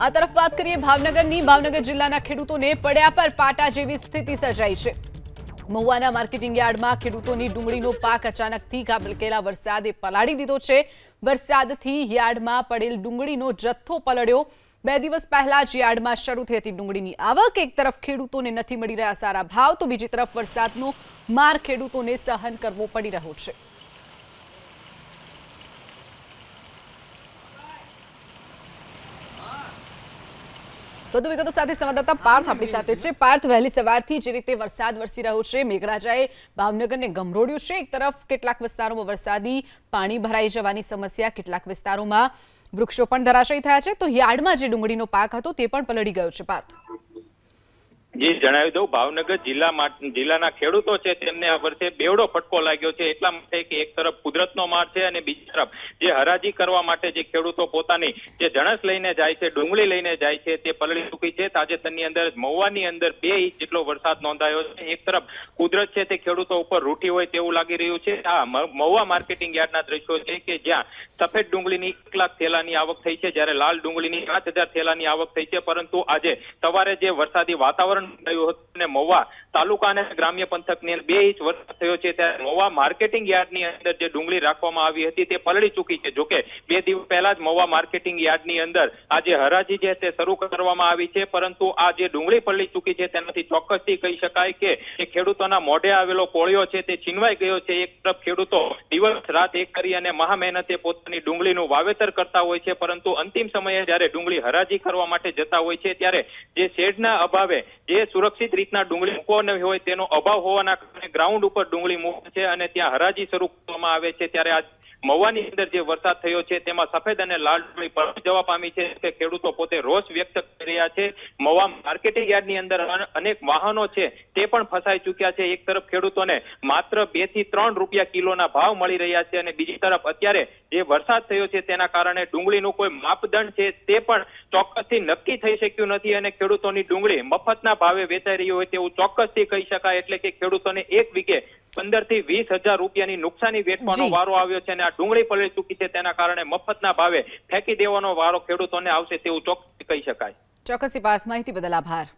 આ તરફ વાત કરીએ ભાવનગરની। ભાવનગર જિલ્લાના ખેડૂતોને પડ્યા પર પાટા જેવી સ્થિતિ સર્જાઈ છે। મહુવાના માર્કેટિંગ યાર્ડમાં ખેડૂતોની ડુંગળીનો પાક અચાનકથી ખાબકેલા વરસાદે પલાળી દીધો છે। વરસાદથી યાર્ડમાં પડેલ ડુંગળીનો જથ્થો પલળ્યો। 2 દિવસ પહેલા જ યાર્ડમાં શરૂ થઈ હતી ડુંગળીની આવક। એક તરફ ખેડૂતોને નથી મળી રહ્યા સારા ભાવ, તો બીજી તરફ વરસાદનો માર ખેડૂતોને સહન કરવો પડી રહ્યો છે। વધુ વિગતો સાથે સંવાદદાતા પાર્થ આપણી સાથે છે। પાર્થ, વહેલી સવારથી જે રીતે વરસાદ વરસી રહ્યો છે, મેઘરાજાએ ભાવનગરને ગમરોડ્યું છે। એક તરફ કેટલાક વિસ્તારોમાં વરસાદી પાણી ભરાઈ જવાની સમસ્યા, કેટલાક વિસ્તારોમાં વૃક્ષો પણ ધરાશાયી થયા છે, તો યાર્ડમાં જે ડુંગળીનો પાક હતો તે પણ પલળી ગયો છે। પાર્થ, જી જણાવી દઉં, ભાવનગર જિલ્લાના ખેડૂતો છે તેમને આ વર્ષે બેવડો ફટકો લાગ્યો છે। એટલા માટે કે એક તરફ કુદરતનો માર છે અને બીજી તરફ જે હરાજી કરવા માટે જે ખેડૂતો પોતાની જે જણસ લઈને જાય છે, ડુંગળી લઈને જાય છે, તે પલળી ચૂકી છે। તાજેતરની અંદર મહુવાની અંદર 2 ઇંચ જેટલો વરસાદ નોંધાયો છે। એક તરફ કુદરત છે તે ખેડૂતો ઉપર રૂઠી હોય તેવું લાગી રહ્યું છે। આ મહુવા માર્કેટિંગ યાર્ડના દ્રશ્યો છે કે જ્યાં સફેદ ડુંગળીની 1 લાખ થેલાની આવક થઈ છે, જ્યારે લાલ ડુંગળીની 5000 થેલાની આવક થઈ છે। પરંતુ આજે સવારે જે વરસાદી વાતાવરણ અને મહુવા તાલુકા અને ગ્રામ્ય પંથકની 2 ઇંચ વરસાદ થયો છે, ત્યારે મહુવા માર્કેટિંગ યાર્ડની અંદર જે ડુંગળી રાખવામાં આવી હતી તે પલળી ચૂકી છે। જોકે 2 દિવસ પહેલા જ મહુવા માર્કેટિંગ યાર્ડની અંદર આજે હરાજી છે તે શરૂ કરવામાં આવી છે, પરંતુ આ જે ડુંગળી પલળી ચૂકી છે તેનાથી ચોક્કસથી કહી શકાય કે એ ખેડૂતોના મોઢે આવેલો કોળિયો છે તે છીનવાઈ ગયો છે। એક તરફ ખેડૂતો દિવસ રાત એક કરી અને મહા મહેનતે પોતાની ડુંગળીનું વાવેતર કરતા હોય છે, પરંતુ અંતિમ સમયે જ્યારે ડુંગળી હરાજી કરવા માટે જતા હોય છે ત્યારે જે શેડના અભાવે જે સુરક્ષિત રીતના ડુંગળી મૂકવાની હોય તેનો અભાવ હોવાના કારણે ગ્રાઉન્ડ ઉપર ડુંગળી મૂકે છે અને ત્યાં હરાજી શરૂ કરવામાં આવે છે। ત્યારે આ મહુવાની અંદર જે વરસાદ થયો છે તેમાં સફેદ અને લાલ ડુંગળી પલળી જવા પામી છે કે ખેડૂતો પોતે રોષ વ્યક્ત કરી રહ્યા છે। મહુવા માર્કેટિંગ યાર્ડની અંદર અનેક વાહનો છે તે પણ ફસાઈ ચૂક્યા છે। એક તરફ ખેડૂતોને માત્ર 2 થી 3 રૂપિયા કિલોના ભાવ મળી રહ્યા છે અને બીજી તરફ અત્યારે જે વરસાદ થયો છે તેના કારણે ડુંગળીનું કોઈ માપદંડ છે તે પણ ચોક્કસથી નક્કી થઈ શક્યું નથી અને ખેડૂતોની ડુંગળી મફતના ભાવે વેચાઈ રહી હોય તેવું ચોક્કસથી કહી શકાય। એટલે કે ખેડૂતોને 1 વીઘે 15 થી 20,000 રૂપિયાની નુકસાની વેઠવાનો વારો આવ્યો છે અને આ ડુંગળી પલળી ચૂકી છે, તેના કારણે મફતના ભાવે ફેંકી દેવાનો વારો ખેડૂતોને આવશે તેવું ચોક્કસ કહી શકાય। ચોક્કસથી પાર્થ, માહિતી બદલ આભાર।